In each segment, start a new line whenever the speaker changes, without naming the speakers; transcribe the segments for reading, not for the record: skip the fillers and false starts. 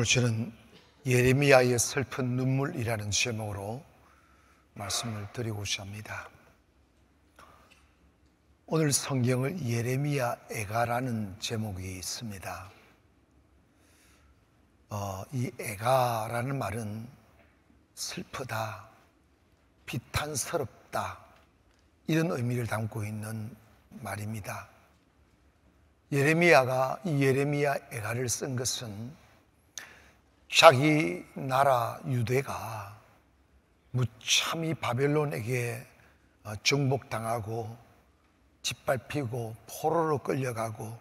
오늘 저는 예레미야의 슬픈 눈물이라는 제목으로 말씀을 드리고자 합니다. 오늘 성경을 예레미야 애가라는 제목이 있습니다. 이 애가라는 말은 슬프다, 비탄스럽다 이런 의미를 담고 있는 말입니다. 예레미야가 이 예레미야 애가를 쓴 것은 자기 나라 유대가 무참히 바벨론에게 정복당하고 짓밟히고 포로로 끌려가고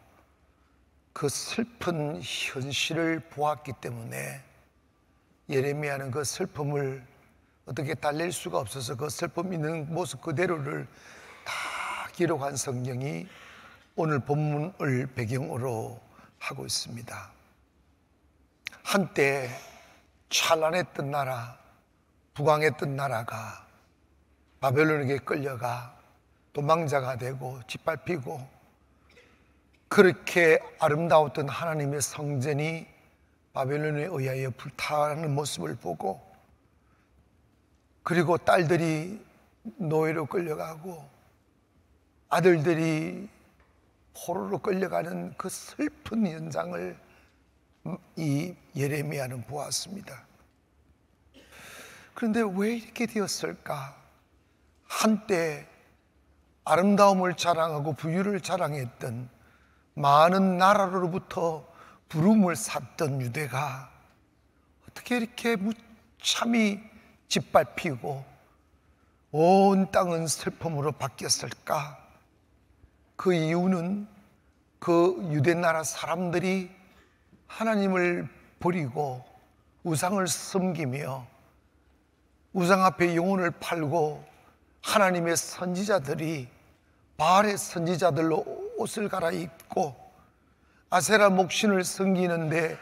그 슬픈 현실을 보았기 때문에 예레미야는 그 슬픔을 어떻게 달랠 수가 없어서 그 슬픔 있는 모습 그대로를 다 기록한 성경이 오늘 본문을 배경으로 하고 있습니다. 한때 찬란했던 나라, 부강했던 나라가 바벨론에게 끌려가 도망자가 되고 짓밟히고 그렇게 아름다웠던 하나님의 성전이 바벨론에 의하여 불타는 모습을 보고, 그리고 딸들이 노예로 끌려가고 아들들이 포로로 끌려가는 그 슬픈 현상을 이 예레미야는 보았습니다. 그런데 왜 이렇게 되었을까? 한때 아름다움을 자랑하고 부유를 자랑했던 많은 나라로부터 부름을 샀던 유대가 어떻게 이렇게 무참히 짓밟히고 온 땅은 슬픔으로 바뀌었을까? 그 이유는 그 유대 나라 사람들이 하나님을 버리고 우상을 섬기며 우상 앞에 영혼을 팔고 하나님의 선지자들이 바알의 선지자들로 옷을 갈아입고 아세라 목신을 섬기는데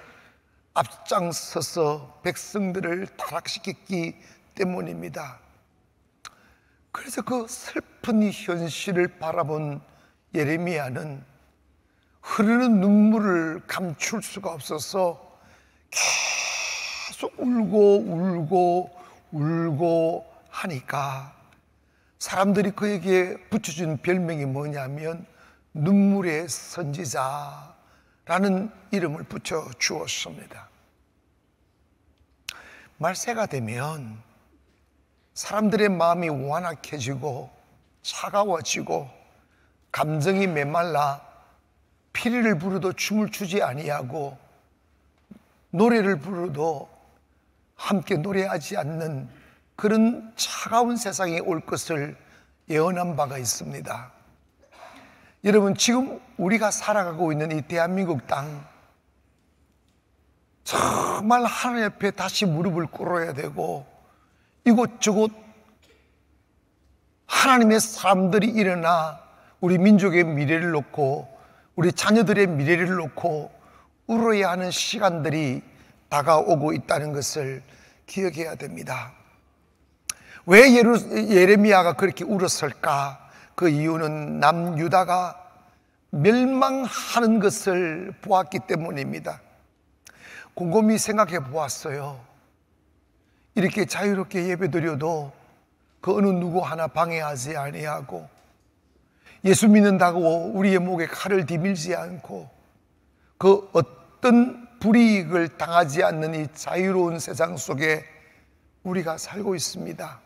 앞장서서 백성들을 타락시켰기 때문입니다. 그래서 그 슬픈 현실을 바라본 예레미야는 흐르는 눈물을 감출 수가 없어서 계속 울고 하니까 사람들이 그에게 붙여준 별명이 뭐냐면 눈물의 선지자라는 이름을 붙여주었습니다. 말세가 되면 사람들의 마음이 완악해지고 차가워지고 감정이 메말라 피리를 부르도 춤을 추지 아니하고 노래를 부르도 함께 노래하지 않는 그런 차가운 세상이 올 것을 예언한 바가 있습니다. 여러분, 지금 우리가 살아가고 있는 이 대한민국 땅, 정말 하나님 앞에 다시 무릎을 꿇어야 되고 이곳저곳 하나님의 사람들이 일어나 우리 민족의 미래를 놓고 우리 자녀들의 미래를 놓고 울어야 하는 시간들이 다가오고 있다는 것을 기억해야 됩니다. 왜 예레미야가 그렇게 울었을까? 그 이유는 남유다가 멸망하는 것을 보았기 때문입니다. 곰곰이 생각해 보았어요. 이렇게 자유롭게 예배드려도 그 어느 누구 하나 방해하지 아니하고 예수 믿는다고 우리의 목에 칼을 디밀지 않고 그 어떤 불이익을 당하지 않는 이 자유로운 세상 속에 우리가 살고 있습니다.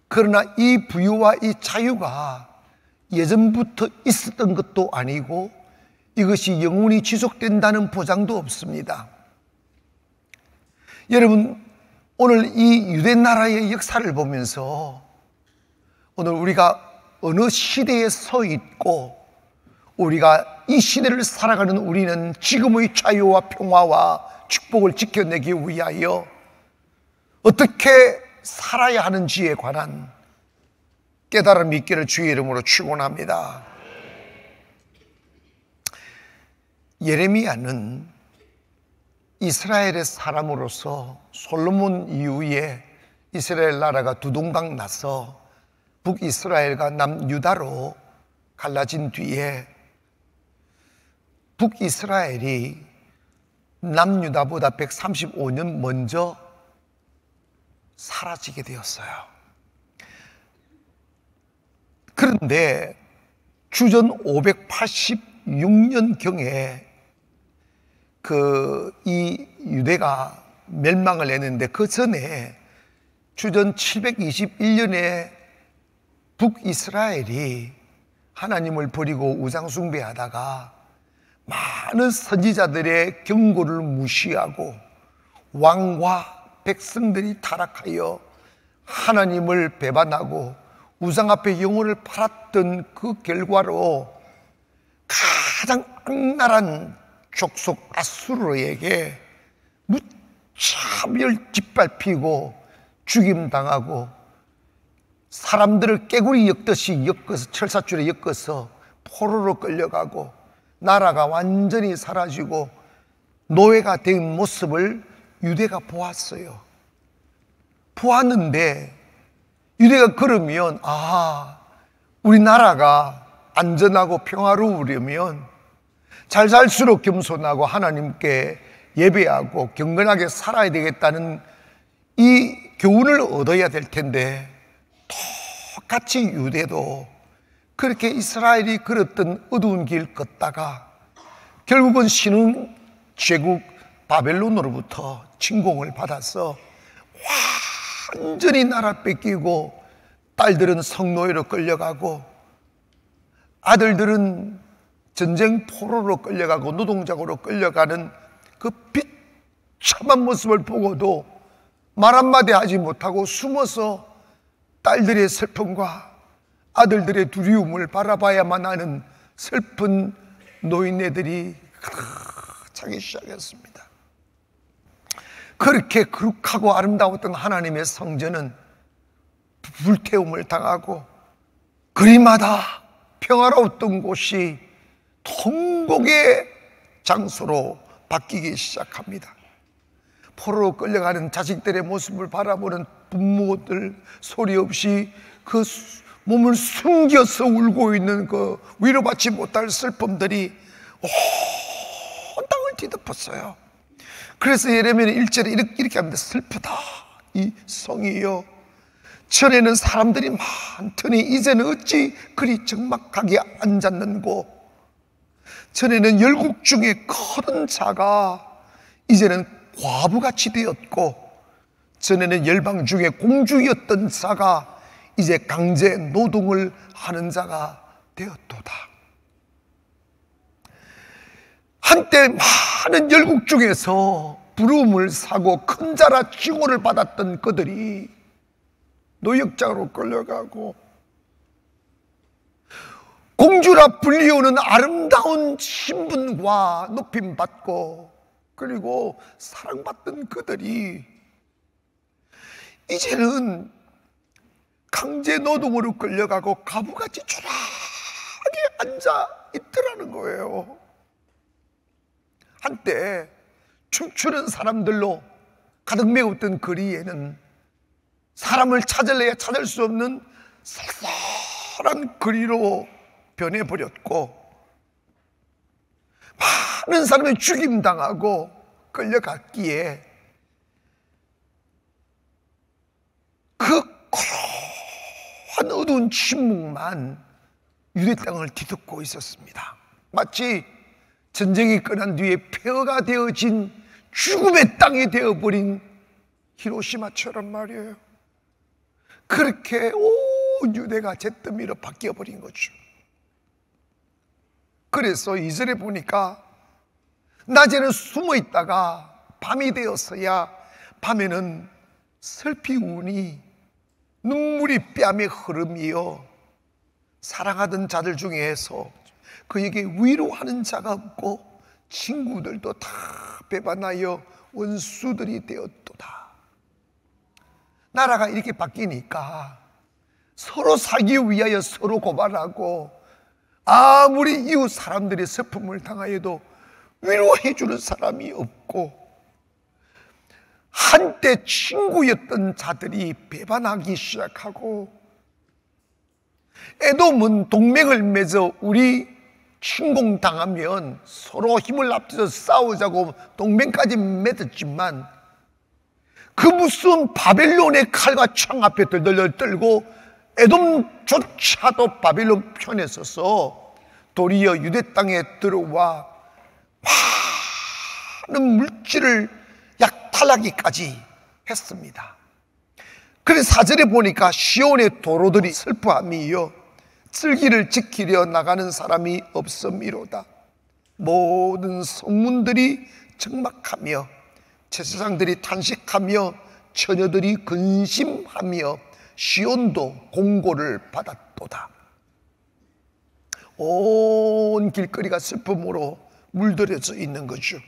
그러나 이 부유와 이 자유가 예전부터 있었던 것도 아니고 이것이 영원히 지속된다는 보장도 없습니다. 여러분, 오늘 이 유대 나라의 역사를 보면서 오늘 우리가 어느 시대에 서 있고 우리가 이 시대를 살아가는 우리는 지금의 자유와 평화와 축복을 지켜내기 위하여 어떻게 살아야 하는지에 관한 깨달음이 있기를 주의 이름으로 축원합니다. 예레미야는 이스라엘의 사람으로서 솔로몬 이후에 이스라엘 나라가 두동강 나서 북이스라엘과 남유다로 갈라진 뒤에 북이스라엘이 남유다보다 135년 먼저 사라지게 되었어요. 그런데 주전 586년경에 이 유대가 멸망을 했는데, 그 전에 주전 721년에 북이스라엘이 하나님을 버리고 우상숭배하다가 많은 선지자들의 경고를 무시하고 왕과 백성들이 타락하여 하나님을 배반하고 우상 앞에 영혼을 팔았던 그 결과로 가장 악랄한 족속 아수르에게 무차별 짓밟히고 죽임당하고, 사람들을 깨구리 엮듯이 엮어서, 철사줄에 엮어서 포로로 끌려가고 나라가 완전히 사라지고 노예가 된 모습을 유대가 보았어요. 보았는데 유대가 그러면, 우리나라가 안전하고 평화로우려면 잘 살수록 겸손하고 하나님께 예배하고 경건하게 살아야 되겠다는 이 교훈을 얻어야 될 텐데, 똑같이 유대도 그렇게 이스라엘이 걸었던 어두운 길 걷다가 결국은 신흥 제국 바벨론으로부터 침공을 받아서 완전히 나라 뺏기고, 딸들은 성노예로 끌려가고 아들들은 전쟁 포로로 끌려가고 노동자로 끌려가는 그 비참한 모습을 보고도 말 한마디 하지 못하고 숨어서 딸들의 슬픔과 아들들의 두려움을 바라봐야만 하는 슬픈 노인네들이 차기 시작했습니다. 그렇게 거룩하고 아름다웠던 하나님의 성전은 불태움을 당하고 그리마다 평화로웠던 곳이 통곡의 장소로 바뀌기 시작합니다. 포로로 끌려가는 자식들의 모습을 바라보는 부모들 소리 없이 그 몸을 숨겨서 울고 있는 그 위로받지 못할 슬픔들이 온 땅을 뒤덮었어요. 그래서 예레미야 1절에 이렇게 합니다. 슬프다 이 성이여, 전에는 사람들이 많더니 이제는 어찌 그리 적막하게 앉았는고. 전에는 열국 중에 큰 자가 이제는 과부같이 되었고, 전에는 열방 중에 공주였던 자가 이제 강제 노동을 하는 자가 되었도다. 한때 많은 열국 중에서 부름을 사고 큰 자라 칭호를 받았던 그들이 노역장으로 끌려가고, 공주라 불리우는 아름다운 신분과 높임받고 그리고 사랑받던 그들이 이제는 강제 노동으로 끌려가고 가부같이 초라하게 앉아 있더라는 거예요. 한때 춤추는 사람들로 가득 메웠던 거리에는 사람을 찾을래야 찾을 수 없는 쌀쌀한 거리로 변해버렸고, 많은 사람이 죽임당하고 끌려갔기에 그 고요한 어두운 침묵만 유대 땅을 뒤덮고 있었습니다. 마치 전쟁이 끝난 뒤에 폐허가 되어진 죽음의 땅이 되어버린 히로시마처럼 말이에요. 그렇게 온 유대가 잿더미로 바뀌어버린 거죠. 그래서 2절에 보니까 낮에는 숨어 있다가 밤이 되었어야 밤에는 슬피 우니 눈물이 뺨에 흐름이여, 사랑하던 자들 중에서 그에게 위로하는 자가 없고 친구들도 다 배반하여 원수들이 되었도다. 나라가 이렇게 바뀌니까 서로 살기 위하여 서로 고발하고, 아무리 이웃 사람들의 슬픔을 당하여도 위로해 주는 사람이 없고, 한때 친구였던 자들이 배반하기 시작하고, 에돔은 동맹을 맺어 우리 침공당하면 서로 힘을 합쳐서 싸우자고 동맹까지 맺었지만 그 무슨 바벨론의 칼과 창 앞에 덜덜덜 떨고 에돔조차도 바벨론 편에 서서 도리어 유대 땅에 들어와 많은 물질을 약탈하기까지 했습니다. 그래서 4절에 보니까 시온의 도로들이 슬퍼함이요 슬기를 지키려 나가는 사람이 없음이로다. 모든 성문들이 적막하며 제사장들이 탄식하며 처녀들이 근심하며 시온도 공고를 받았도다. 온 길거리가 슬픔으로 물들여져 있는 거죠.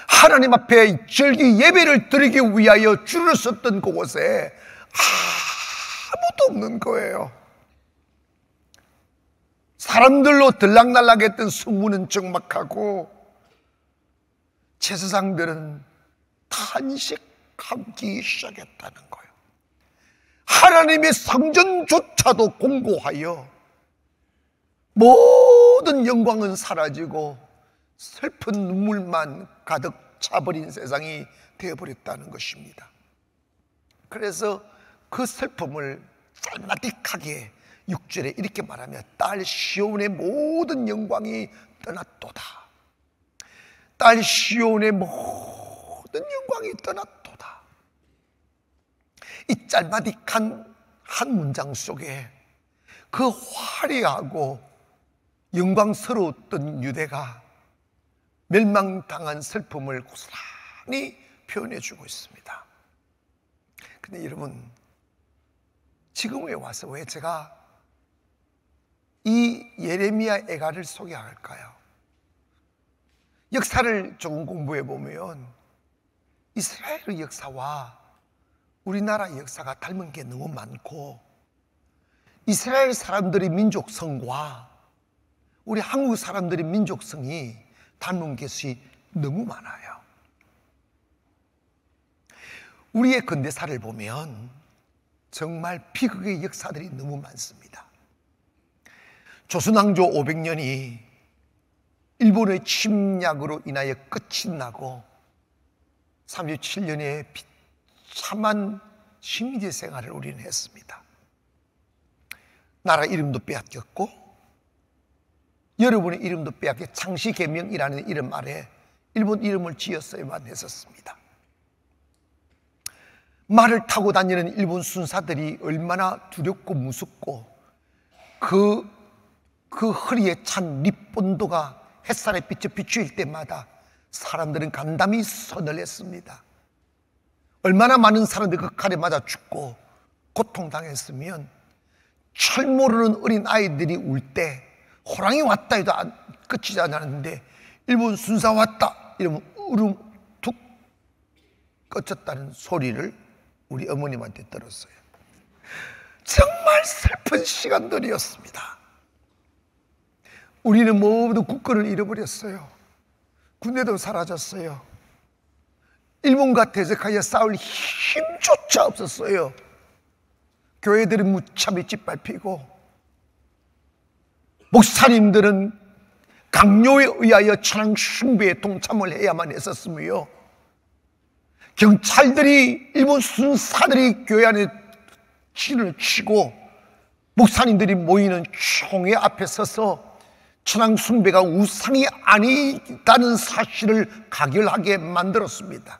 하나님 앞에 절기 예배를 드리기 위하여 줄을 섰던 그곳에 아무도 없는 거예요. 사람들로 들락날락했던 성문은 적막하고 제사장들은 탄식하기 시작했다는 거예요. 하나님의 성전조차도 공고하여 모든 영광은 사라지고 슬픈 눈물만 가득 차버린 세상이 되어버렸다는 것입니다. 그래서 그 슬픔을 짤마틱하게 6절에 이렇게 말하며 딸 시온의 모든 영광이 떠났도다. 딸 시온의 모든 영광이 떠났도다. 이 짤마틱한 한 문장 속에 그 화려하고 영광스러웠던 유대가 멸망당한 슬픔을 고스란히 표현해주고 있습니다. 근데 여러분, 지금에 와서 왜 제가 이 예레미야 애가를 소개할까요? 역사를 조금 공부해 보면 이스라엘의 역사와 우리나라 역사가 닮은 게 너무 많고, 이스라엘 사람들의 민족성과 우리 한국 사람들의 민족성이 닮은 것이 너무 많아요. 우리의 근대사를 보면 정말 비극의 역사들이 너무 많습니다. 조선왕조 500년이 일본의 침략으로 인하여 끝이 나고 37년의 비참한 식민지 생활을 우리는 했습니다. 나라 이름도 빼앗겼고 여러분의 이름도 빼앗겨 창시개명이라는 이름 아래 일본 이름을 지었어야만 했었습니다. 말을 타고 다니는 일본 순사들이 얼마나 두렵고 무섭고 그 허리에 찬 립본도가 햇살에 비쳐 비추일 때마다 사람들은 간담이 서늘했습니다. 얼마나 많은 사람들이 그 칼에 맞아 죽고 고통당했으면 철 모르는 어린 아이들이 울 때 호랑이 왔다 해도 끝이지 않았는데 일본 순사 왔다 이러면 으름 툭 꺼졌다는 소리를 우리 어머님한테 들었어요. 정말 슬픈 시간들이었습니다. 우리는 모두 국권을 잃어버렸어요. 군대도 사라졌어요. 일본과 대적하여 싸울 힘조차 없었어요. 교회들은 무참히 짓밟히고 목사님들은 강요에 의하여 천황 숭배에 동참을 해야만 했었으며, 경찰들이 일본 순사들이 교회 안에 진을 치고 목사님들이 모이는 총회 앞에 서서 천황 숭배가 우상이 아니다는 사실을 각열하게 만들었습니다.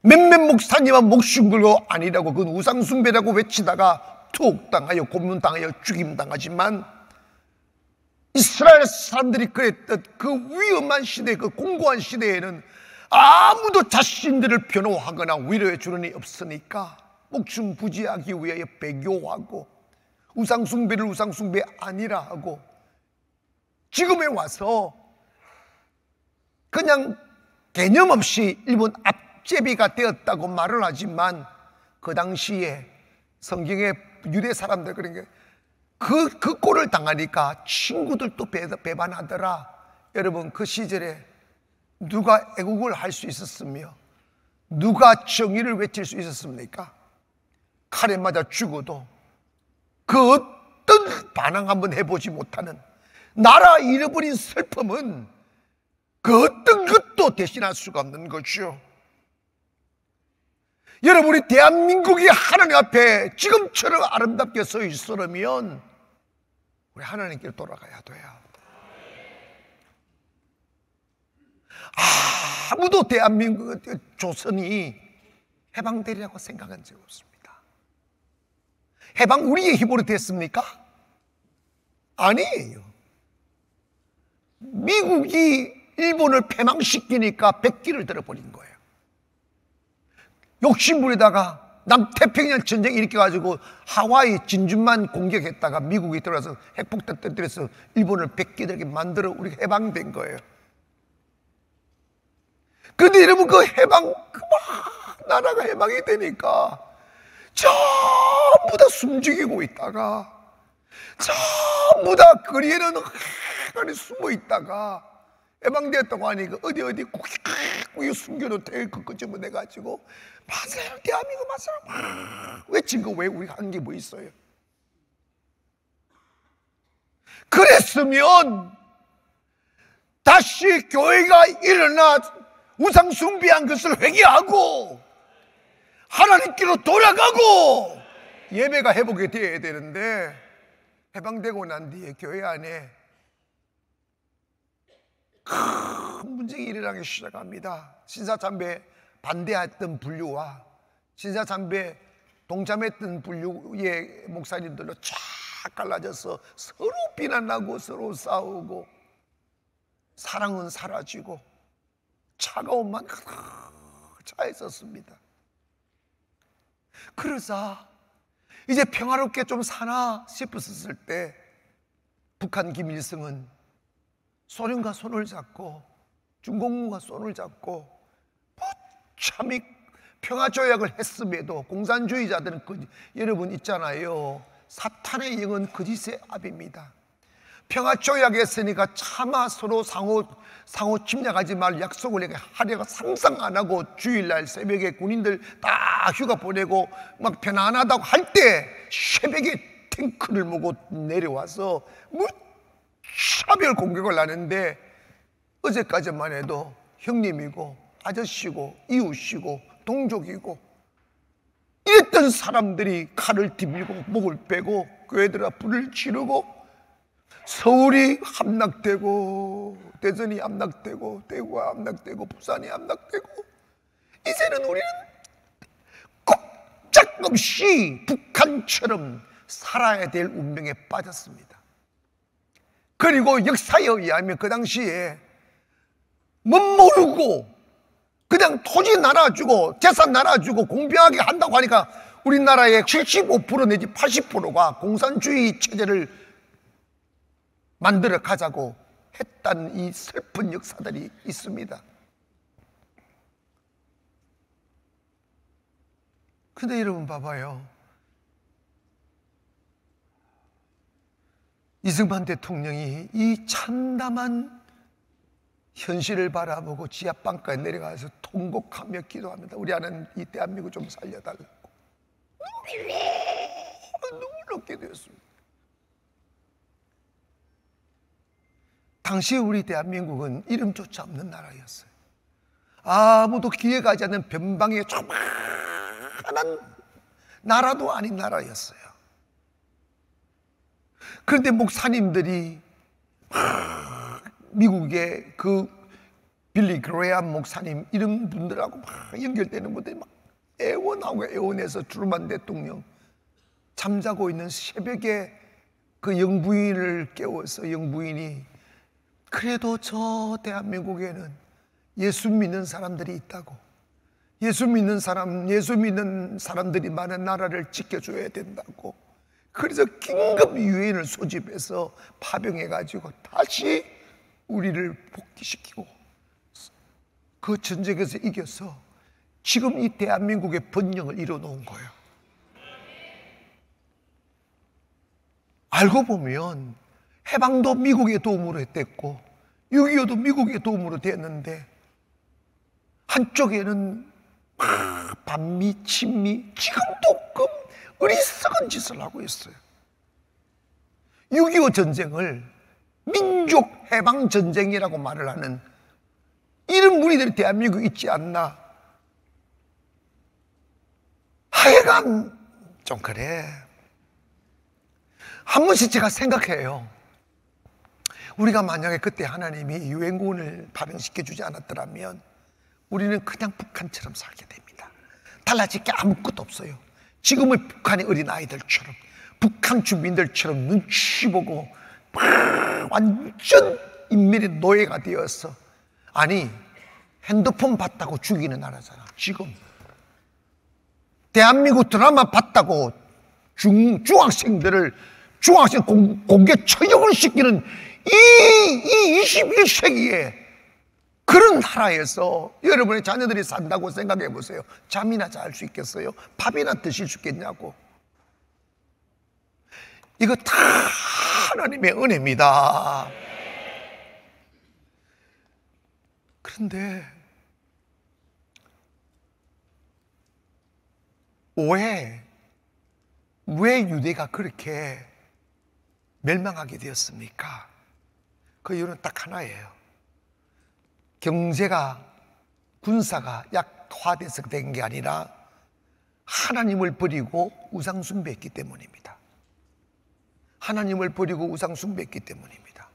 몇몇 목사님은 목숨 걸고 아니라고 그건 우상 숭배라고 외치다가 투옥당하여 고문당하여 죽임당하지만, 이스라엘 사람들이 그랬던 그 위험한 시대, 그 공고한 시대에는 아무도 자신들을 변호하거나 위로해 주는 이 없으니까 목숨 부지하기 위하여 배교하고 우상숭배를 우상숭배 아니라 하고, 지금에 와서 그냥 개념 없이 일본 앞제비가 되었다고 말을 하지만, 그 당시에 성경에 유대 사람들 그러니까 그 꼴을 당하니까 친구들도 배반하더라. 여러분, 그 시절에 누가 애국을 할 수 있었으며 누가 정의를 외칠 수 있었습니까? 칼에 맞아 죽어도 그 어떤 반항 한번 해보지 못하는 나라 잃어버린 슬픔은 그 어떤 것도 대신할 수가 없는 것이요. 여러분, 우리 대한민국이 하나님 앞에 지금처럼 아름답게 서 있으려면 우리 하나님께 돌아가야 돼요. 아무도 대한민국 조선이 해방되리라고 생각한 적 없습니다. 해방 우리의 힘으로 됐습니까? 아니에요. 미국이 일본을 패망시키니까 백기를 들어버린 거예요. 욕심부리다가 남태평양 전쟁 일으켜가지고 하와이 진주만 공격했다가 미국이 들어와서 핵폭탄 터뜨려서 일본을 백기들게 만들어 우리가 해방된 거예요. 그런데 여러분, 그 해방, 나라가 해방이 되니까 전부 다 숨죽이고 있다가 전부 다 거리에는 안에 숨어 있다가 해방되었다고 하니까 어디 꾸깃꾸깃 숨겨놓은 탱크 끄집어내가지고 맞아요, 대한민국 맞아요 외친 거 왜 우리가 한 게 뭐 있어요? 그랬으면 다시 교회가 일어나 우상 숭배한 것을 회개하고 하나님께로 돌아가고 예배가 회복이 되어야 되는데, 해방되고 난 뒤에 교회 안에 큰 문제가 일어나기 시작합니다. 신사참배 반대했던 분류와 신사참배 동참했던 분류의 목사님들로 쫙 갈라져서 서로 비난하고 서로 싸우고 사랑은 사라지고 차가움만 차 있었습니다. 그러자 이제 평화롭게 좀 사나 싶었을 때 북한 김일성은 소련과 손을 잡고 중공과 손을 잡고 참이 평화조약을 했음에도 공산주의자들은 여러분 있잖아요, 사탄의 영은 거짓의 압입니다. 평화조약했으니까 차마 서로 상호 침략하지 말 약속을 하려고 상상 안 하고 주일날 새벽에 군인들 다 휴가 보내고 막 편안하다고 할 때 새벽에 탱크를 몰고 내려와서 무차별 공격을 하는데, 어제까지만 해도 형님이고 아저씨고 이웃이고 동족이고 이랬던 사람들이 칼을 디밀고 목을 빼고 교회들아 불을 지르고 서울이 함락되고 대전이 함락되고 대구가 함락되고 부산이 함락되고 이제는 우리는 꼼짝없이 북한처럼 살아야 될 운명에 빠졌습니다. 그리고 역사에 의하면 그 당시에 못 모르고 그냥 토지 나눠주고 재산 나눠주고 공평하게 한다고 하니까 우리나라의 75% 내지 80%가 공산주의 체제를 만들어 가자고 했다는 이 슬픈 역사들이 있습니다. 근데 여러분 봐봐요. 이승만 대통령이 이 참담한 현실을 바라보고 지하방가에 내려가서 통곡하며 기도합니다. 우리 아는 이 대한민국 좀 살려달라고 눈물로 기도했습니다. 당시 우리 대한민국은 이름조차 없는 나라였어요. 아무도 기회가지 않는 변방의 조그만한 나라도 아닌 나라였어요. 그런데 목사님들이 미국의 그 빌리 그레이엄 목사님 이런 분들하고 막 연결되는 분들이 막 애원해서 트루먼 대통령 잠자고 있는 새벽에 그 영부인을 깨워서 영부인이 그래도 저 대한민국에는 예수 믿는 사람들이 있다고, 예수 믿는 사람들이 많은 나라를 지켜줘야 된다고, 그래서 긴급 유엔을 소집해서 파병해가지고 다시 우리를 복귀시키고 그 전쟁에서 이겨서 지금 이 대한민국의 번영을 이뤄놓은 거예요. 알고 보면 해방도 미국의 도움으로 됐고 6.25도 미국의 도움으로 됐는데 한쪽에는 반미, 친미 지금도 어리석은 짓을 하고 있어요. 6.25 전쟁을 민족 해방 전쟁이라고 말을 하는 이런 무리들이 대한민국에 있지 않나. 하여간 좀 그래. 한 번씩 제가 생각해요. 우리가 만약에 그때 하나님이 유엔군을 파병시켜 주지 않았더라면 우리는 그냥 북한처럼 살게 됩니다. 달라질 게 아무것도 없어요. 지금의 북한의 어린아이들처럼, 북한 주민들처럼 눈치 보고 완전 인민의 노예가 되어서, 아니 핸드폰 봤다고 죽이는 나라잖아. 지금 대한민국 드라마 봤다고 중학생들을 중학생 공개 처형을 시키는 이 21세기에 그런 나라에서 여러분의 자녀들이 산다고 생각해 보세요. 잠이나 잘 수 있겠어요? 밥이나 드실 수 있겠냐고. 이거 다 하나님의 은혜입니다. 그런데 왜 유대가 그렇게 멸망하게 되었습니까? 그 이유는 딱 하나예요. 경제가, 군사가 약화돼서 된 게 아니라 하나님을 버리고 우상 숭배했기 때문입니다. 하나님을 버리고 우상 숭배했기 때문입니다.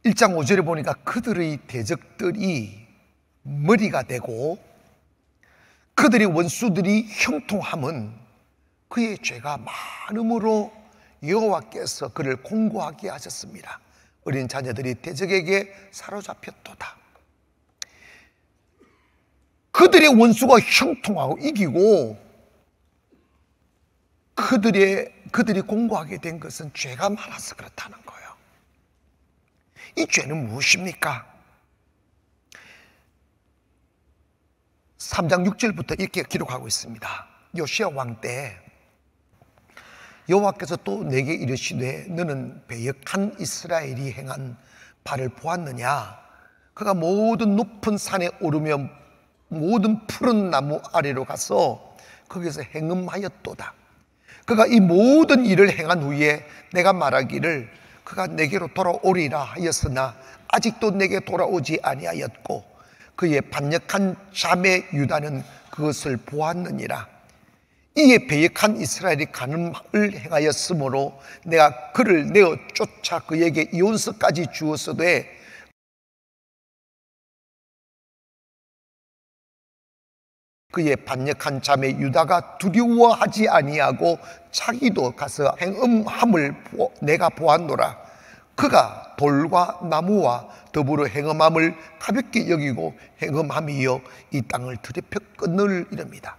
1장 5절에 보니까 그들의 대적들이 머리가 되고 그들의 원수들이 형통함은 그의 죄가 많음으로 여호와께서 그를 공고하게 하셨습니다. 어린 자녀들이 대적에게 사로잡혔도다. 그들의 원수가 형통하고 이기고 그들이 공고하게 된 것은 죄가 많아서 그렇다는 거예요. 이 죄는 무엇입니까? 3장 6절부터 이렇게 기록하고 있습니다. 요시야 왕 때 여호와께서 또 내게 이르시되 너는 배역한 이스라엘이 행한 바를 보았느냐? 그가 모든 높은 산에 오르며 모든 푸른 나무 아래로 가서 거기서 행음하였도다. 그가 이 모든 일을 행한 후에 내가 말하기를 그가 내게로 돌아오리라 하였으나 아직도 내게 돌아오지 아니하였고 그의 반역한 자매 유다는 그것을 보았느니라. 이에 배역한 이스라엘이 간음을 행하였으므로 내가 그를 내어 쫓아 그에게 이혼서까지 주었으되 그의 반역한 자매 유다가 두려워하지 아니하고 자기도 가서 행음함을 내가 보았노라. 그가 돌과 나무와 더불어 행음함을 가볍게 여기고 행음함이여 이 땅을 들이펴 끊을 이릅니다.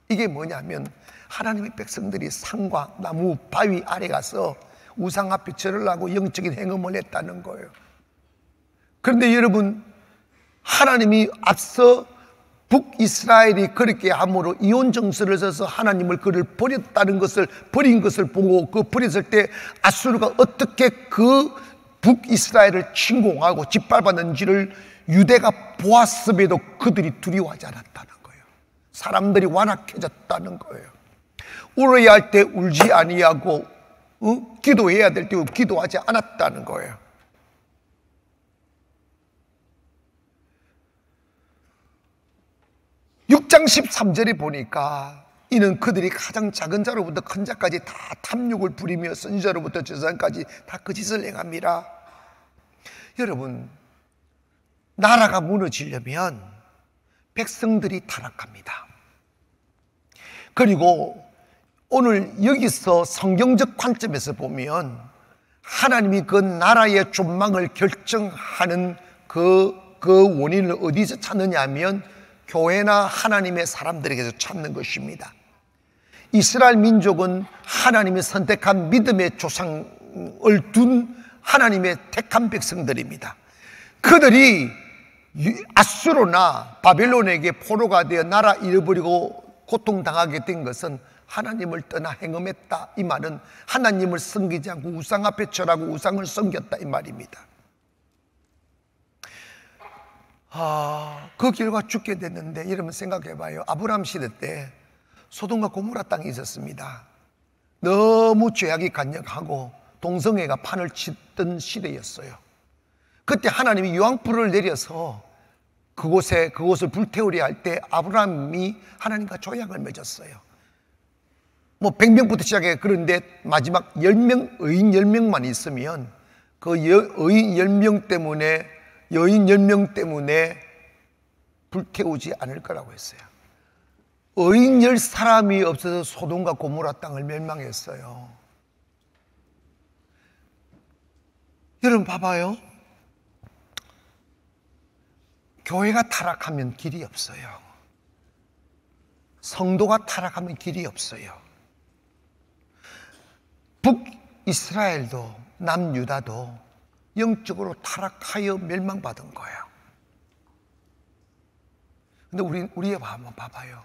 이게 뭐냐면 하나님의 백성들이 산과 나무, 바위 아래 가서 우상 앞에 절을 하고 영적인 행음을 했다는 거예요. 그런데 여러분, 하나님이 앞서 북이스라엘이 그렇게 함으로 이혼 정서를 써서 하나님을 그를 버린 것을 보고 그 버렸을 때 아수르가 어떻게 그 북이스라엘을 침공하고 짓밟았는지를 유대가 보았음에도 그들이 두려워하지 않았다는 거예요. 사람들이 완악해졌다는 거예요. 울어야 할 때 울지 아니하고 기도해야 될 때 기도하지 않았다는 거예요. 육 장 13절에 보니까 이는 그들이 가장 작은 자로부터 큰 자까지 다 탐욕을 부리며 선지자로부터 저자까지 다 그 짓을 행합니다. 여러분, 나라가 무너지려면 백성들이 타락합니다. 그리고 오늘 여기서 성경적 관점에서 보면 하나님이 그 나라의 존망을 결정하는 그 원인을 어디서 찾느냐 하면 교회나 하나님의 사람들에게서 찾는 것입니다. 이스라엘 민족은 하나님이 선택한 믿음의 조상을 둔 하나님의 택한 백성들입니다. 그들이 아수르나 바벨론에게 포로가 되어 나라 잃어버리고 고통당하게 된 것은 하나님을 떠나 행음했다. 이 말은 하나님을 섬기지 않고 우상 앞에 절하고 우상을 섬겼다 이 말입니다. 그 결과 죽게 됐는데 여러분 생각해 봐요. 아브라함 시대 때 소돔과 고모라 땅이 있었습니다. 너무 죄악이 간역하고 동성애가 판을 치던 시대였어요. 그때 하나님이 유황불을 내려서 그곳을 불태우려 할 때 아브라함이 하나님과 조약을 맺었어요. 뭐 100명부터 시작해. 그런데 마지막 10명, 의인 10명만 있으면 그 의인 10명 때문에, 여인 10명 때문에 불태우지 않을 거라고 했어요. 의인 10사람이 없어서 소돔과 고모라 땅을 멸망했어요. 여러분 봐봐요. 교회가 타락하면 길이 없어요. 성도가 타락하면 길이 없어요. 북이스라엘도 남유다도 영적으로 타락하여 멸망받은 거예요. 근데 우리 한번 봐봐요.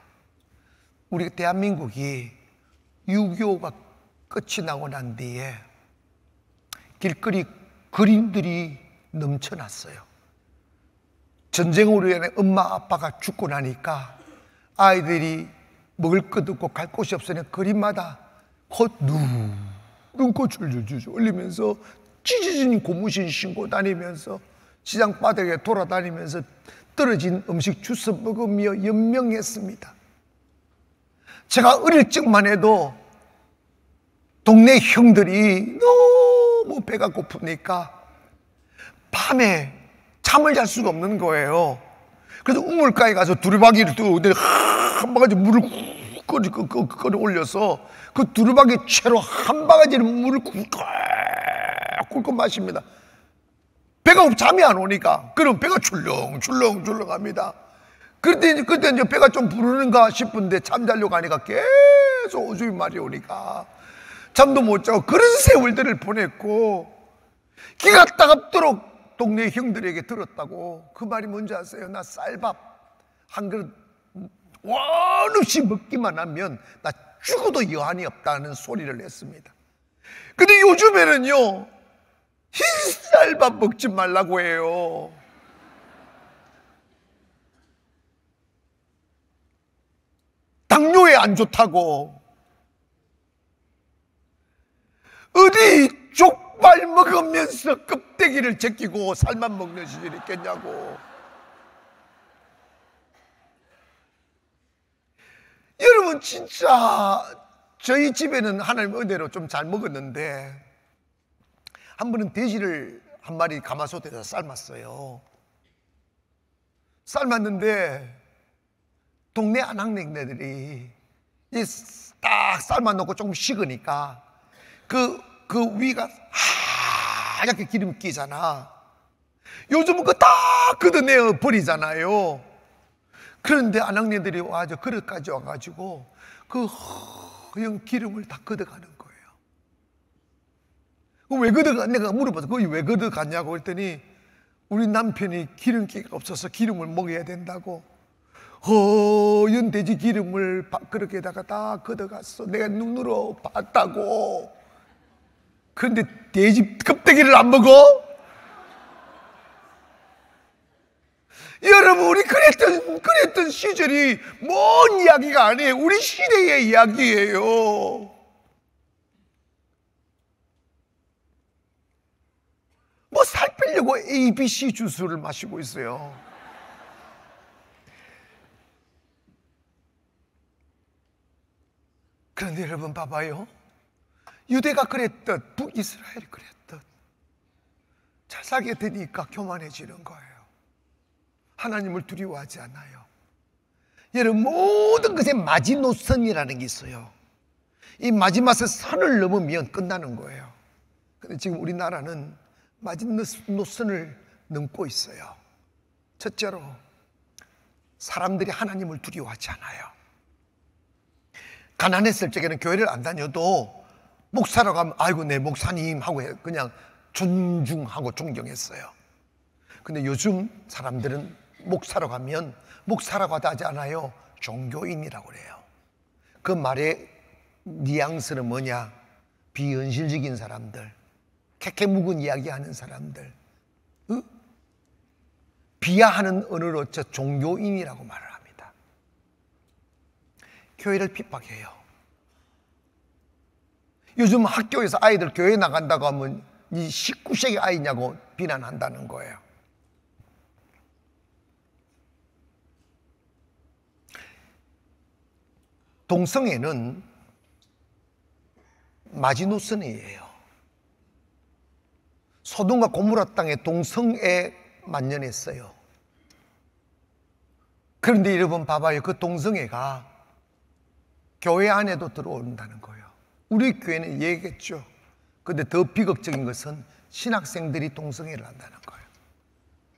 우리 대한민국이 6.25가 끝이 나고 난 뒤에 길거리 그림들이 넘쳐났어요. 전쟁으로 인해 엄마 아빠가 죽고 나니까 아이들이 먹을 것 없고 갈 곳이 없으니 그림마다 눈꽃을 줄줄 올리면서 찢어진 고무신 신고 다니면서 시장 바닥에 돌아다니면서 떨어진 음식 주워 먹으며 연명했습니다. 제가 어릴 적만 해도 동네 형들이 너무 배가 고프니까 밤에 잠을 잘 수가 없는 거예요. 그래서 우물가에 가서 두루마기를 한 바가지 물을 끓여 올려서 그 두루마기 채로 한 바가지를 물을 꿀꺽 마십니다. 배가 잠이 안 오니까. 그럼 배가 출렁출렁 합니다. 그때 이제 배가 좀 부르는가 싶은데 잠자려고 하니까 계속 오줌이 말이 오니까 잠도 못 자고 그런 세월들을 보냈고, 기가 따갑도록 동네 형들에게 들었다고. 그 말이 뭔지 아세요? 나 쌀밥 한 그릇 원없이 먹기만 하면 나 죽어도 여한이 없다는 소리를 했습니다. 근데 요즘에는요, 흰쌀밥 먹지 말라고 해요. 당뇨에 안 좋다고. 어디 족발 먹으면서 껍데기를 제끼고 살만 먹는 시절이 있겠냐고. 여러분 진짜 저희 집에는 하나님 은혜로 좀 잘 먹었는데, 한 번은 돼지를 한 마리 가마솥에다 삶았어요. 삶았는데 동네 아낙네들이 딱 삶아놓고 조금 식으니까 그 위가 하얗게 기름 끼잖아. 요즘은 그거 다 걷어내어 버리잖아요. 그런데 아낙네들이 와서 그릇까지 와가지고 그 허연 기름을 다 걷어가는 거예요. 왜 걷어가? 내가 물어봐서 그게 왜 걷어갔냐고 그랬더니 우리 남편이 기름기가 없어서 기름을 먹여야 된다고 허연 돼지 기름을 그릇에다가 다 걷어갔어. 내가 눈으로 봤다고. 그런데 돼지 껍데기를 안 먹어? 여러분, 우리 그랬던 시절이 먼 이야기가 아니에요. 우리 시대의 이야기예요. 뭐 살 빼려고 ABC 주스를 마시고 있어요. 그런데 여러분 봐봐요. 유대가 그랬듯 북이스라엘이 그랬듯 잘 살게 되니까 교만해지는 거예요. 하나님을 두려워하지 않아요. 여러분, 모든 것에 마지노선이라는 게 있어요. 이 마지막에 선을 넘으면 끝나는 거예요. 근데 지금 우리나라는 마지노선을 넘고 있어요. 첫째로 사람들이 하나님을 두려워하지 않아요. 가난했을 적에는 교회를 안 다녀도 목사라고 하면 아이고 내 목사님 하고 그냥 존중하고 존경했어요. 근데 요즘 사람들은 목사라고 하면 목사라고 하지 않아요. 종교인이라고 그래요. 그 말의 뉘앙스는 뭐냐? 비현실적인 사람들, 캐캐묵은 이야기하는 사람들, 비하하는 언어로 저 종교인이라고 말을 합니다. 교회를 핍박해요. 요즘 학교에서 아이들 교회 나간다고 하면 이 19세기 아이냐고 비난한다는 거예요. 동성애는 마지노선이에요. 소돔과 고모라 땅에 동성애 만연했어요. 그런데 여러분 봐봐요. 그 동성애가 교회 안에도 들어온다는 거예요. 우리 교회는 얘기했죠. 그런데 더 비극적인 것은 신학생들이 동성애를 한다는 거예요.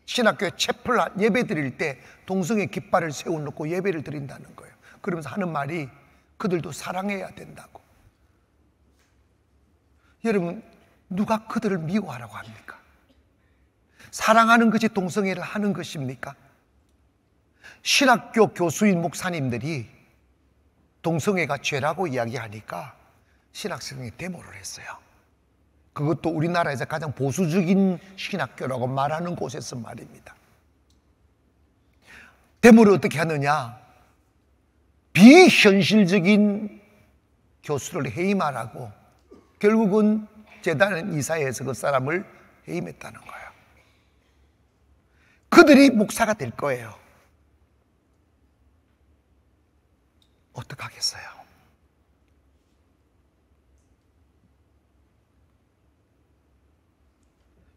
신학교에 채플 예배 드릴 때 동성애 깃발을 세워놓고 예배를 드린다는 거예요. 그러면서 하는 말이 그들도 사랑해야 된다고. 여러분, 누가 그들을 미워하라고 합니까? 사랑하는 것이 동성애를 하는 것입니까? 신학교 교수인 목사님들이 동성애가 죄라고 이야기하니까 신학생이 데모를 했어요. 그것도 우리나라에서 가장 보수적인 신학교라고 말하는 곳에서 말입니다. 데모를 어떻게 하느냐? 비현실적인 교수를 해임하라고 결국은 재단 이사회에서 그 사람을 해임했다는 거예요. 그들이 목사가 될 거예요. 어떡하겠어요?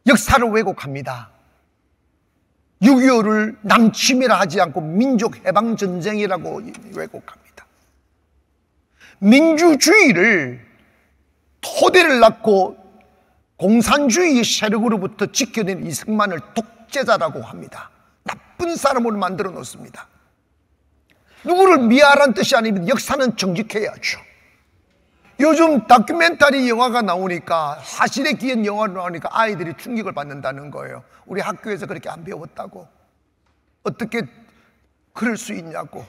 역사를 왜곡합니다. 6.25를 남침이라 하지 않고 민족해방전쟁이라고 왜곡합니다. 민주주의를 토대를 낳고 공산주의 세력으로부터 지켜낸 이승만을 독재자라고 합니다. 나쁜 사람으로 만들어 놓습니다. 누구를 미화란 뜻이 아닙니다. 역사는 정직해야죠. 요즘 다큐멘터리 영화가 나오니까, 사실에 기인 영화가 나오니까 아이들이 충격을 받는다는 거예요. 우리 학교에서 그렇게 안 배웠다고. 어떻게 그럴 수 있냐고.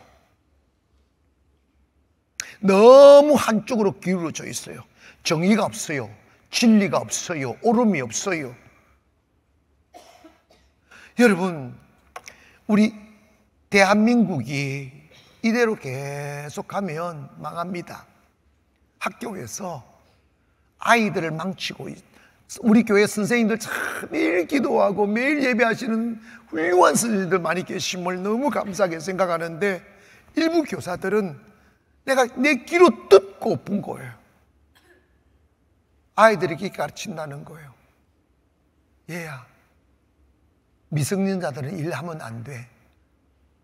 너무 한쪽으로 기울어져 있어요. 정의가 없어요. 진리가 없어요. 옳음이 없어요. 여러분, 우리 대한민국이 이대로 계속하면 망합니다. 학교에서 아이들을 망치고, 우리 교회 선생님들 참 매일 기도하고 매일 예배하시는 훌륭한 선생님들 많이 계심을 너무 감사하게 생각하는데, 일부 교사들은 내가 내 귀로 듣고 본 거예요. 아이들에게 가르친다는 거예요. 얘야, 미성년자들은 일하면 안 돼.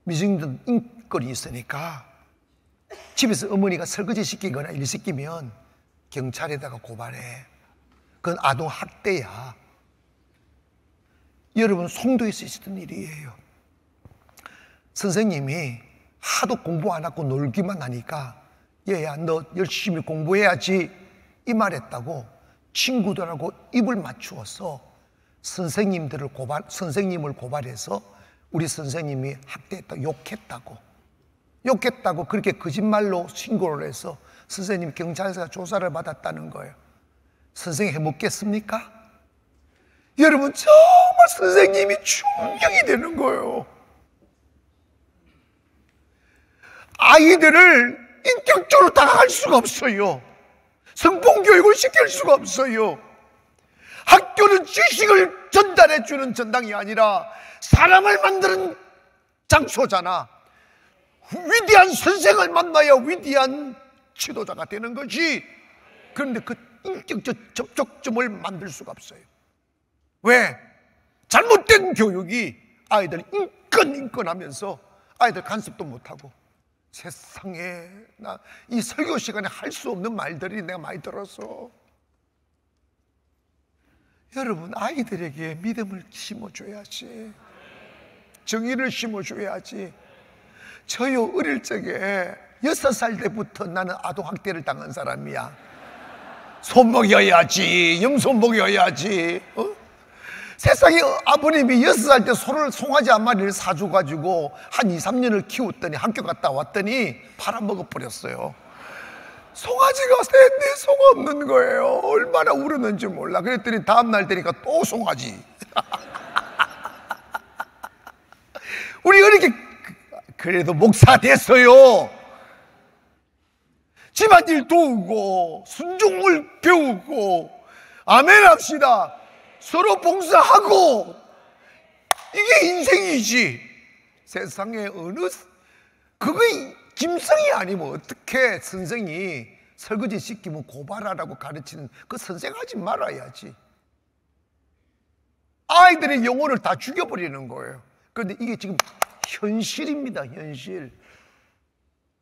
미성년자들은 인권이 있으니까 집에서 어머니가 설거지 시키거나 일 시키면 경찰에다가 고발해. 그건 아동학대야. 여러분, 송도에서 있었던 일이에요. 선생님이 하도 공부 안 하고 놀기만 하니까 얘야, 너 열심히 공부해야지 이 말했다고 친구들하고 입을 맞추어서 선생님을 고발해서 우리 선생님이 학대했다, 욕했다고 그렇게 거짓말로 신고를 해서 선생님 경찰서가 조사를 받았다는 거예요. 선생님 해먹겠습니까? 여러분, 정말 선생님이 충격이 되는 거예요. 아이들을 인격적으로 다가갈 수가 없어요. 성폭교육을 시킬 수가 없어요. 학교는 지식을 전달해주는 전당이 아니라 사람을 만드는 장소잖아. 위대한 선생을 만나야 위대한 지도자가 되는 거지. 그런데 그 인격적 접촉점을 만들 수가 없어요. 왜? 잘못된 교육이 아이들 인권 하면서 아이들 간섭도 못하고. 세상에, 나 이 설교 시간에 할 수 없는 말들이 내가 많이 들었어. 여러분, 아이들에게 믿음을 심어줘야지. 정의를 심어줘야지. 저요, 어릴 적에 6살 때부터 나는 아동학대를 당한 사람이야. 손 먹여야지, 염소 먹여야지. 세상에 아버님이 6살 때 송아지 한 마리를 사줘가지고 한 2, 3년을 키웠더니 학교 갔다 왔더니 팔아먹어버렸어요. 송아지가 셋째 속 없는 거예요. 얼마나 울었는지 몰라. 그랬더니 다음날 되니까 또 송아지. 우리 어떻게 그래도 목사 됐어요. 집안일 도우고 순종을 배우고 아멘 합시다. 서로 봉사하고 이게 인생이지. 세상에 그게 김성이 아니면 어떻게 선생이 설거지 시키면 고발하라고 가르치는 그 선생 하지 말아야지. 아이들의 영혼을 다 죽여버리는 거예요. 그런데 이게 지금 현실입니다. 현실.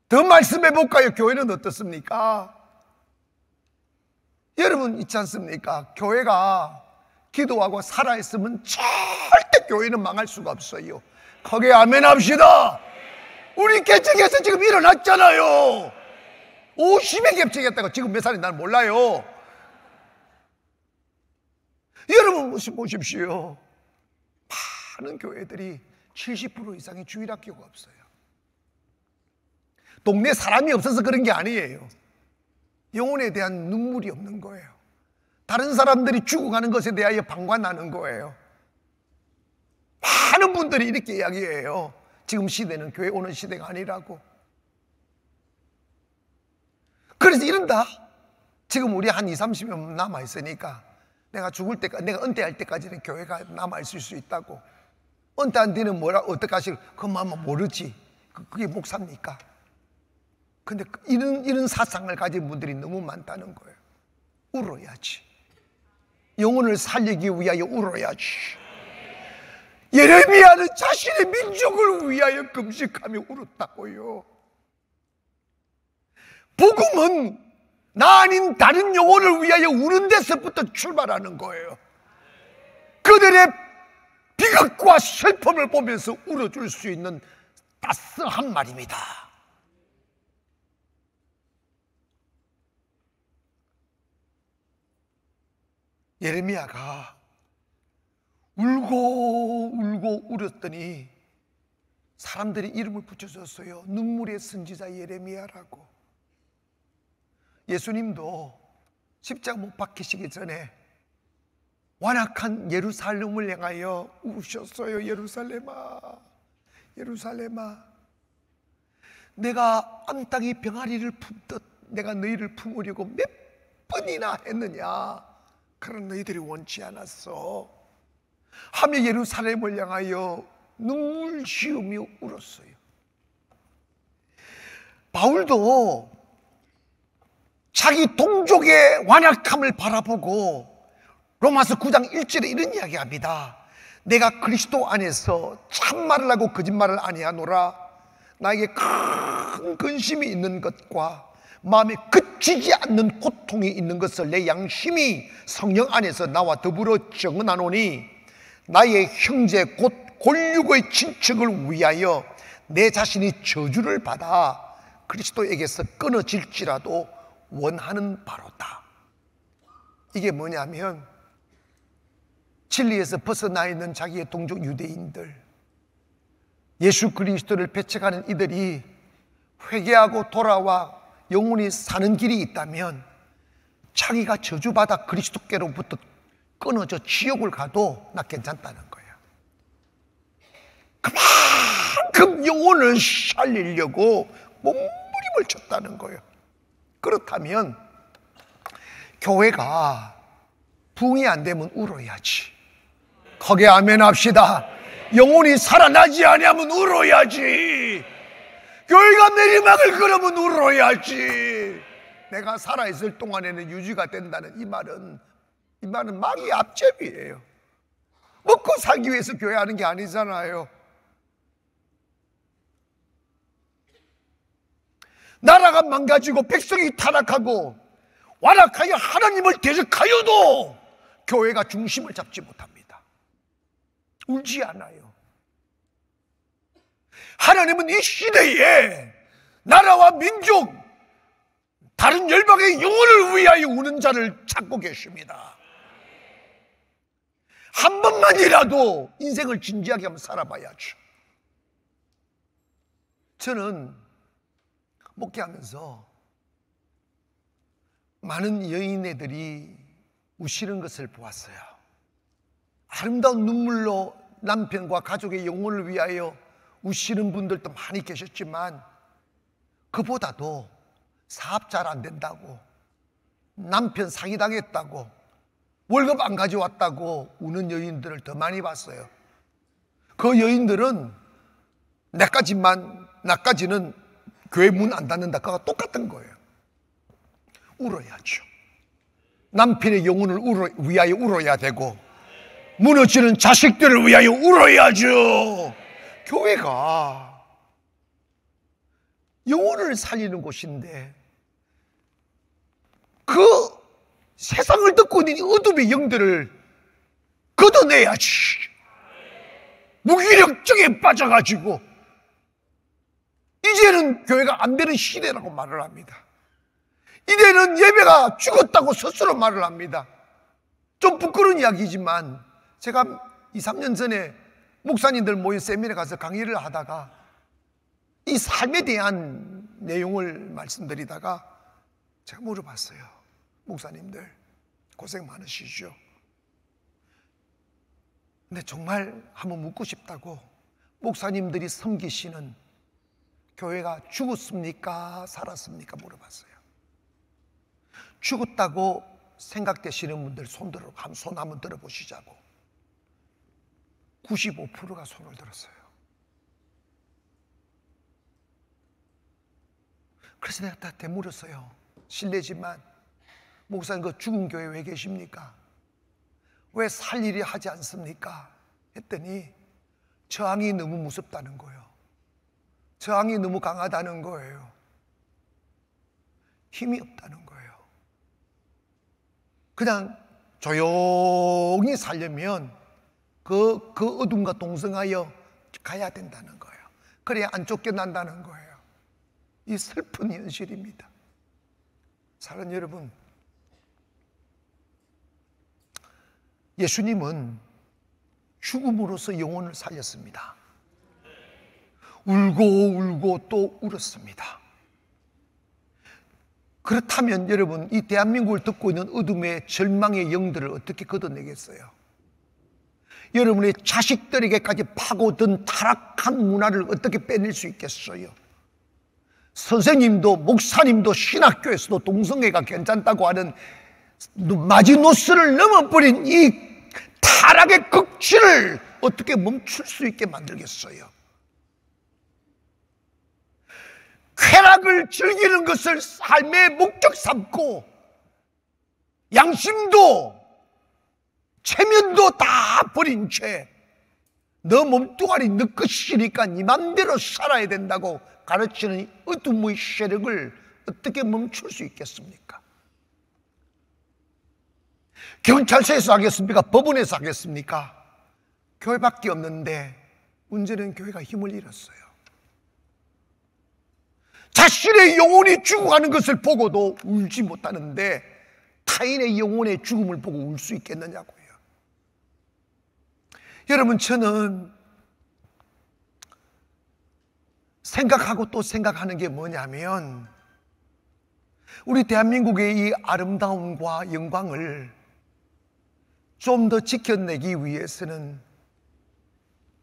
더 말씀해 볼까요? 교회는 어떻습니까? 여러분 있지 않습니까? 교회가 기도하고 살아있으면 절대 교회는 망할 수가 없어요. 거기에 아멘 합시다. 우리 개척에서 지금 일어났잖아요. 50에 개척했다고. 지금 몇 살인지 난 몰라요. 여러분 보십시오. 많은 교회들이 70% 이상의 주일학교가 없어요. 동네 사람이 없어서 그런 게 아니에요. 영혼에 대한 눈물이 없는 거예요. 다른 사람들이 죽어가는 것에 대하여 방관하는 거예요. 많은 분들이 이렇게 이야기해요. 지금 시대는 교회 오는 시대가 아니라고. 그래서 이런다. 지금 우리 한 20, 30년 남아있으니까 내가 죽을 때까지, 내가 은퇴할 때까지는 교회가 남아있을 수 있다고. 은퇴한 뒤는 어떻게 하실, 그만 모르지. 그게 목사입니까? 근데 이런 사상을 가진 분들이 너무 많다는 거예요. 울어야지. 영혼을 살리기 위하여 울어야지. 예레미야는 자신의 민족을 위하여 금식하며 울었다고요. 복음은 나 아닌 다른 영혼을 위하여 우는 데서부터 출발하는 거예요. 그들의 비극과 슬픔을 보면서 울어줄 수 있는 따스한 말입니다. 예레미야가 울고 울었더니 사람들이 이름을 붙여줬어요. 눈물의 선지자 예레미야라고. 예수님도 십자가 못 박히시기 전에 완악한 예루살렘을 향하여 우셨어요. 예루살렘아, 예루살렘아, 내가 암탉이 병아리를 품듯 내가 너희를 품으려고 몇 번이나 했느냐. 그런 너희들이 원치 않았어 하며 예루살렘을 향하여 눈물 지으며 울었어요. 바울도 자기 동족의 완악함을 바라보고 로마서 9장 1절에 이런 이야기합니다. 내가 그리스도 안에서 참말을 하고 거짓말을 아니하노라. 나에게 큰 근심이 있는 것과 마음에 그치지 않는 고통이 있는 것을 내 양심이 성령 안에서 나와 더불어 정언하노니 나의 형제 곧 골육의 친척을 위하여 내 자신이 저주를 받아 그리스도에게서 끊어질지라도 원하는 바로다. 이게 뭐냐면 진리에서 벗어나 있는 자기의 동족 유대인들, 예수 그리스도를 배척하는 이들이 회개하고 돌아와 영혼이 사는 길이 있다면 자기가 저주받아 그리스도께로부터 끊어져 지옥을 가도 나 괜찮다는 거야. 그만큼 영혼을 살리려고 몸부림을 쳤다는 거예요. 그렇다면 교회가 부흥이 안 되면 울어야지. 거기에 아멘 합시다. 영혼이 살아나지 아니하면 울어야지. 교회가 내리막을 걸으면 울어야지. 내가 살아있을 동안에는 유지가 된다는 이 말은 말이 앞잡이에요. 먹고 살기 위해서 교회하는 게 아니잖아요. 나라가 망가지고 백성이 타락하고 완악하여 하나님을 대적하여도 교회가 중심을 잡지 못합니다. 울지 않아요. 하나님은 이 시대에 나라와 민족, 다른 열방의 영혼을 위하여 우는 자를 찾고 계십니다. 한 번만이라도 인생을 진지하게 한번 살아봐야죠. 저는 목회하면서 많은 여인네들이 우시는 것을 보았어요. 아름다운 눈물로 남편과 가족의 영혼을 위하여 우시는 분들도 많이 계셨지만 그보다도 사업 잘 안 된다고, 남편 사기당했다고, 월급 안 가져왔다고 우는 여인들을 더 많이 봤어요. 그 여인들은 나까지는 교회 문 안 닫는다. 그거가 똑같은 거예요. 울어야죠. 남편의 영혼을 위하여 울어야 되고, 무너지는 자식들을 위하여 울어야죠. 교회가 영혼을 살리는 곳인데, 그 세상을 듣고 있는 어둠의 영들을 걷어내야지. 무기력증에 빠져가지고 이제는 교회가 안 되는 시대라고 말을 합니다. 이제는 예배가 죽었다고 스스로 말을 합니다. 좀 부끄러운 이야기지만 제가 2, 3년 전에 목사님들 모인 세미나에 가서 강의를 하다가 이 삶에 대한 내용을 말씀드리다가 제가 물어봤어요. 목사님들 고생 많으시죠? 근데 정말 한번 묻고 싶다고, 목사님들이 섬기시는 교회가 죽었습니까? 살았습니까? 물어봤어요. 죽었다고 생각되시는 분들 손 한번 들어보시자고. 95%가 손을 들었어요. 그래서 내가 다 되물었어요. 실례지만 목사님, 그 죽은 교회 왜 계십니까? 왜 살 일이 하지 않습니까? 했더니 저항이 너무 무섭다는 거예요. 저항이 너무 강하다는 거예요. 힘이 없다는 거예요. 그냥 조용히 살려면 그 어둠과 동성하여 가야 된다는 거예요. 그래야 안 쫓겨난다는 거예요. 이 슬픈 현실입니다. 사랑하는 여러분, 예수님은 죽음으로써 영혼을 살렸습니다. 울고 또 울었습니다. 그렇다면 여러분, 이 대한민국을 듣고 있는 어둠의 절망의 영들을 어떻게 걷어내겠어요? 여러분의 자식들에게까지 파고든 타락한 문화를 어떻게 빼낼 수 있겠어요? 선생님도 목사님도 신학교에서도 동성애가 괜찮다고 하는 마지노선을 넘어버린 이 타락의 극치를 어떻게 멈출 수 있게 만들겠어요? 쾌락을 즐기는 것을 삶의 목적 삼고 양심도 체면도 다 버린 채 너 몸뚱아리 너 끝이니까 네 맘대로 살아야 된다고 가르치는 어둠의 세력을 어떻게 멈출 수 있겠습니까? 경찰서에서 하겠습니까? 법원에서 하겠습니까? 교회밖에 없는데 문제는 교회가 힘을 잃었어요. 자신의 영혼이 죽어가는 것을 보고도 울지 못하는데 타인의 영혼의 죽음을 보고 울 수 있겠느냐고요. 여러분, 저는 생각하고 또 생각하는 게 뭐냐면, 우리 대한민국의 이 아름다움과 영광을 좀 더 지켜내기 위해서는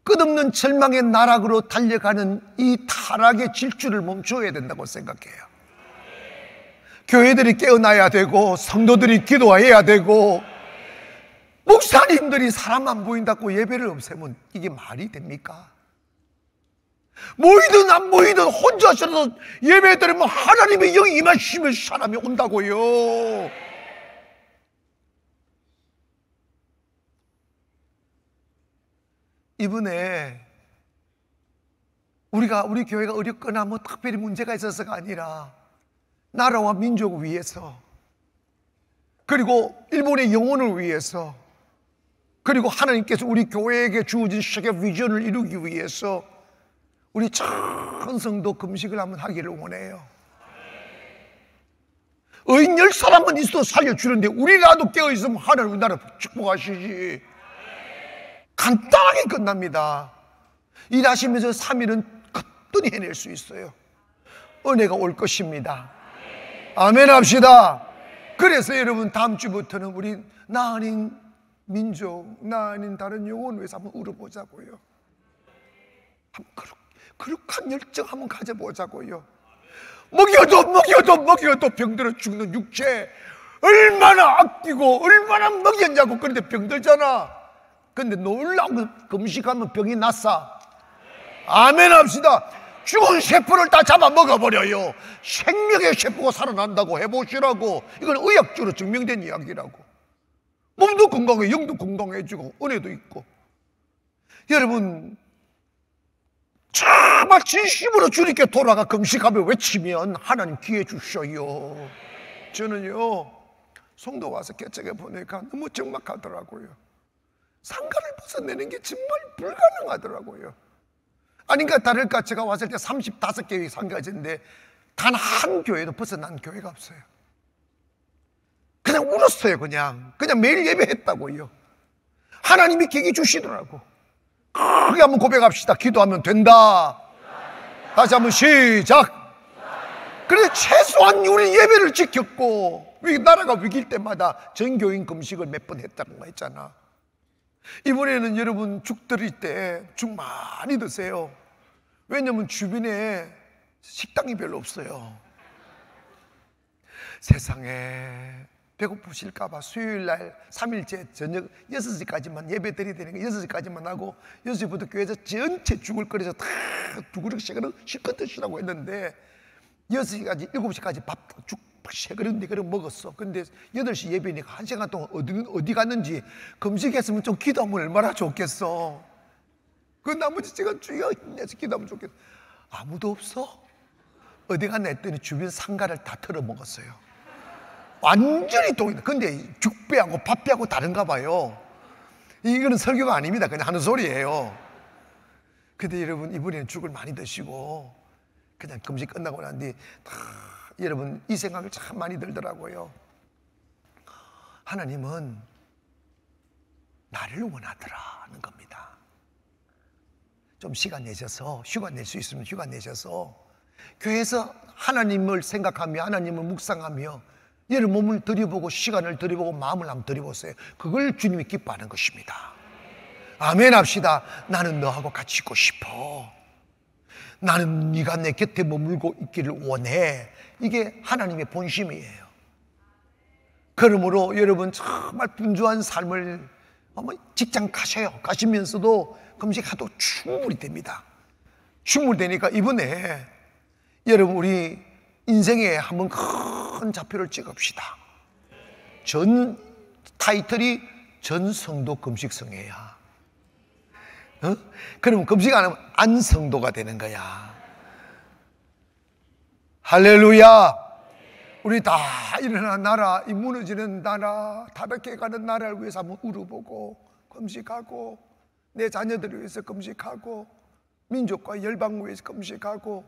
끝없는 절망의 나락으로 달려가는 이 타락의 질주를 멈춰야 된다고 생각해요. 교회들이 깨어나야 되고 성도들이 기도해야 되고 목사님들이 사람 안 보인다고 예배를 없애면 이게 말이 됩니까? 모이든 안 모이든 혼자서도 예배 드리면 하나님의 영이 임하시면 사람이 온다고요. 이번에 우리 교회가 어렵거나 뭐 특별히 문제가 있어서가 아니라 나라와 민족을 위해서, 그리고 일본의 영혼을 위해서, 그리고 하나님께서 우리 교회에게 주어진 세계 비전을 이루기 위해서 우리 전 성도 금식을 한번 하기를 원해요. 의인 10사람은 있어도 살려주는데 우리라도 깨어있으면 하나님 우리나라 축복하시지. 간단하게 끝납니다. 일하시면서 3일은 거뜬히 해낼 수 있어요. 은혜가 올 것입니다. 아멘 합시다. 그래서 여러분, 다음 주부터는 우리 나 아닌 민족, 나 아닌 다른 영혼을 위해서 한번 울어보자고요. 한번 거룩한 열정 한번 가져보자고요. 먹여도 병들어 죽는 육체 얼마나 아끼고 얼마나 먹였냐고. 그런데 병들잖아. 근데 놀라운 금식하면 병이 낫어. 아멘 합시다. 죽은 세포를 다 잡아 먹어버려요. 생명의 세포가 살아난다고 해보시라고. 이건 의학적으로 증명된 이야기라고. 몸도 건강해, 영도 건강해지고 은혜도 있고. 여러분, 정말 진심으로 주님께 돌아가 금식하며 외치면 하나님 기회 주셔요. 저는요, 송도 와서 개척해 보니까 너무 적막하더라고요. 상가를 벗어내는 게 정말 불가능하더라고요. 아닌가 다를까 제가 왔을 때 35개의 상가지인데 단 한 교회도 벗어난 교회가 없어요. 그냥 울었어요. 그냥 매일 예배했다고요. 하나님이 기회 주시더라고. 크게 한번 고백합시다. 기도하면 된다. 다시 한번 시작. 그래 최소한 우리 예배를 지켰고, 나라가 위기일 때마다 전교인 금식을 몇 번 했다는 거 했잖아. 이번에는 여러분 죽 드릴 때 죽 많이 드세요. 왜냐면 주변에 식당이 별로 없어요. 세상에 배고프실까봐 수요일날 3일째 저녁 6시까지만 예배 드려야 되는 거 6시까지만 하고 6시부터 교회에서 전체 죽을 끓여서 다 두 그릇 세 그릇 실컷 드시라고 했는데 6시까지 7시까지 밥 죽 세 그릇 네 그릇 먹었어. 근데 8시 예배니까 1시간 동안 어디 갔는지 금식했으면 좀 기도하면 얼마나 좋겠어. 그 나머지 시간 주여 힘내서 기도하면 좋겠어. 아무도 없어. 어디 갔나 했더니 주변 상가를 다 털어 먹었어요. 완전히 동이다. 근데 죽배하고 밥배하고 다른가 봐요. 이거는 설교가 아닙니다. 그냥 하는 소리예요. 근데 여러분 이번에는 죽을 많이 드시고 그냥 금식 끝나고 난 뒤에 여러분 이 생각을 참 많이 들더라고요. 하나님은 나를 원하더라는 겁니다. 좀 시간 내셔서 휴가 낼 수 있으면 휴가 내셔서 교회에서 하나님을 생각하며 하나님을 묵상하며 여러분 몸을 들여보고 시간을 들여보고 마음을 한번 들여보세요. 그걸 주님이 기뻐하는 것입니다. 아멘 합시다. 나는 너하고 같이 있고 싶어. 나는 네가 내 곁에 머물고 있기를 원해. 이게 하나님의 본심이에요. 그러므로 여러분 정말 분주한 삶을 직장 가시면서도 금식해도 충분히 됩니다. 충분히 되니까 이번에 여러분 우리 인생에 한번 큰 좌표를 찍읍시다. 전 타이틀이 전성도 금식성회야. 그러면 금식 안 하면 안성도가 되는 거야. 할렐루야. 우리 다 일어나는 나라, 이 무너지는 나라, 타락해가는 나라를 위해서 한번 울어보고 금식하고 내 자녀들을 위해서 금식하고 민족과 열방을 위해서 금식하고,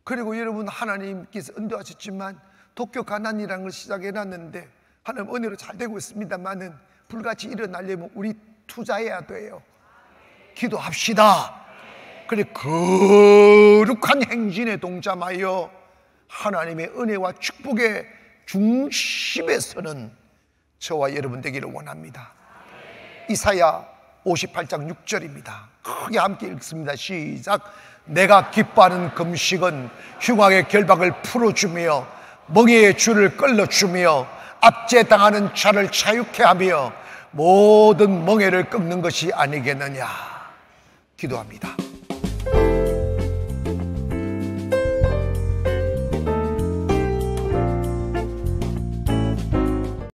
그리고 여러분 하나님께서 인도하셨지만 도쿄 가난이라는 걸 시작해놨는데 하나님 은혜로 잘 되고 있습니다만은 불같이 일어나려면 우리 투자해야 돼요. 기도합시다. 그래 거룩한 행진에 동참하여 하나님의 은혜와 축복의 중심에 서는 저와 여러분 되기를 원합니다. 이사야 58장 6절입니다. 크게 함께 읽습니다. 시작. 내가 기뻐하는 금식은 흉악의 결박을 풀어주며 멍에의 줄을 끌어주며 압제당하는 자를 자유케 하며 모든 멍에를 꺾는 것이 아니겠느냐. 기도합니다.